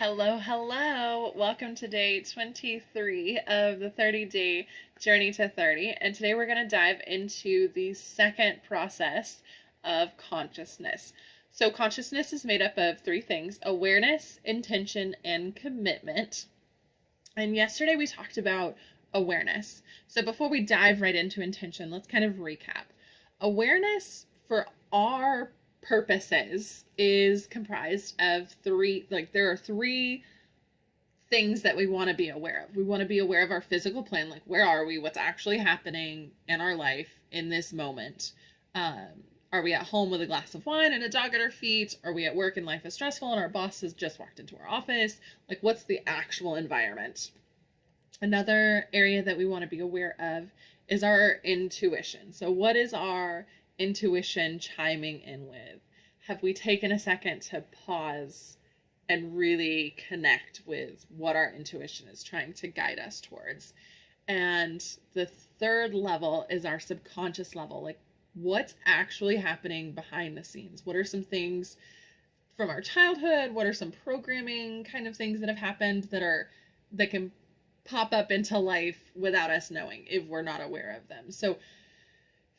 Hello, hello. Welcome to day 23 of the 30-day journey to 30. And today we're going to dive into the second process of consciousness. So consciousness is made up of three things: awareness, intention, and commitment. And yesterday we talked about awareness. So before we dive right into intention, let's kind of recap. Awareness for our purposes is comprised of there are three things that we want to be aware of. We want to be aware of our physical plane, like where are we, what's actually happening in our life in this moment. Are we at home with a glass of wine and a dog at our feet? Are we at work and life is stressful and our boss has just walked into our office? Like, what's the actual environment? Another area that we want to be aware of is our intuition. So what is our intuition chiming in with? Have we taken a second to pause and really connect with what our intuition is trying to guide us towards? And the third level is our subconscious level. Like, what's actually happening behind the scenes? What are some things from our childhood? What are some programming kind of things that have happened that can pop up into life without us knowing if we're not aware of them? So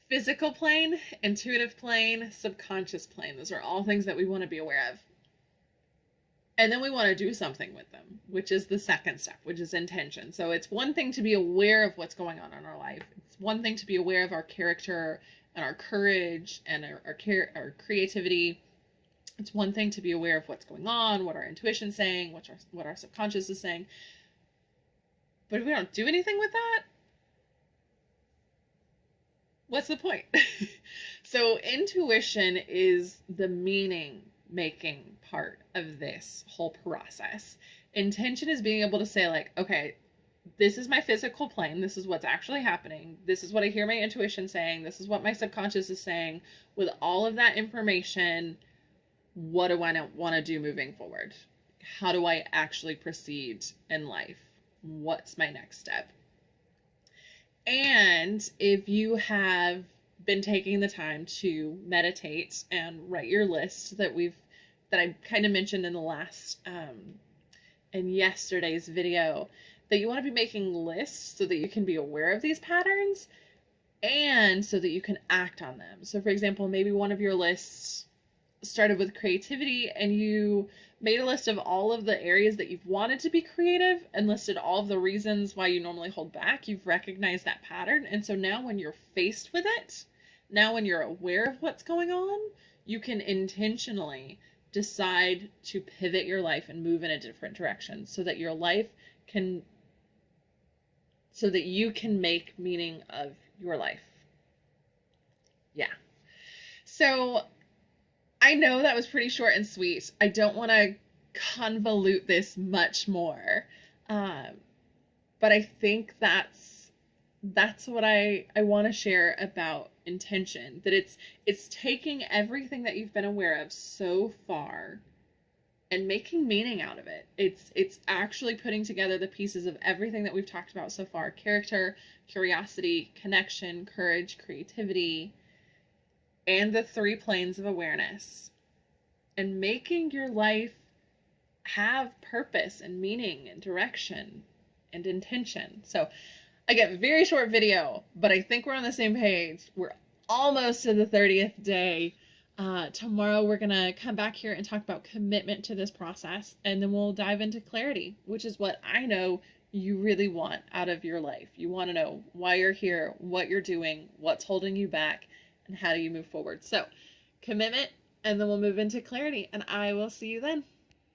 physical plane, intuitive plane, subconscious plane, those are all things that we want to be aware of. And then we want to do something with them, which is the second step, which is intention. So it's one thing to be aware of what's going on in our life. It's one thing to be aware of our character and our courage and our creativity. It's one thing to be aware of what's going on, what our intuition's saying, what our subconscious is saying. But if we don't do anything with that, what's the point? So intuition is the meaning making part of this whole process. Intention is being able to say, like, okay, this is my physical plane. This is what's actually happening. This is what I hear my intuition saying. This is what my subconscious is saying. With all of that information, what do I want to do moving forward? How do I actually proceed in life? What's my next step? And if you have been taking the time to meditate and write your list that I kind of mentioned in the last in yesterday's video, that you want to be making lists so that you can be aware of these patterns and so that you can act on them. So for example, maybe one of your lists started with creativity and you made a list of all of the areas that you've wanted to be creative and listed all of the reasons why you normally hold back. You've recognized that pattern. And so now when you're faced with it, now when you're aware of what's going on, you can intentionally decide to pivot your life and move in a different direction so that you can make meaning of your life. Yeah. So I know that was pretty short and sweet. I don't want to convolute this much more. But I think that's what I want to share about intention. That it's taking everything that you've been aware of so far and making meaning out of it. It's actually putting together the pieces of everything that we've talked about so far: character, curiosity, connection, courage, creativity, and the three planes of awareness, and making your life have purpose and meaning and direction and intention. So again, very short video, but I think we're on the same page. We're almost to the 30th day. Tomorrow we're gonna come back here and talk about commitment to this process, and then we'll dive into clarity, which is what I know you really want out of your life. You want to know why you're here, what you're doing, what's holding you back, and how do you move forward. So commitment, and then we'll move into clarity, and I will see you then.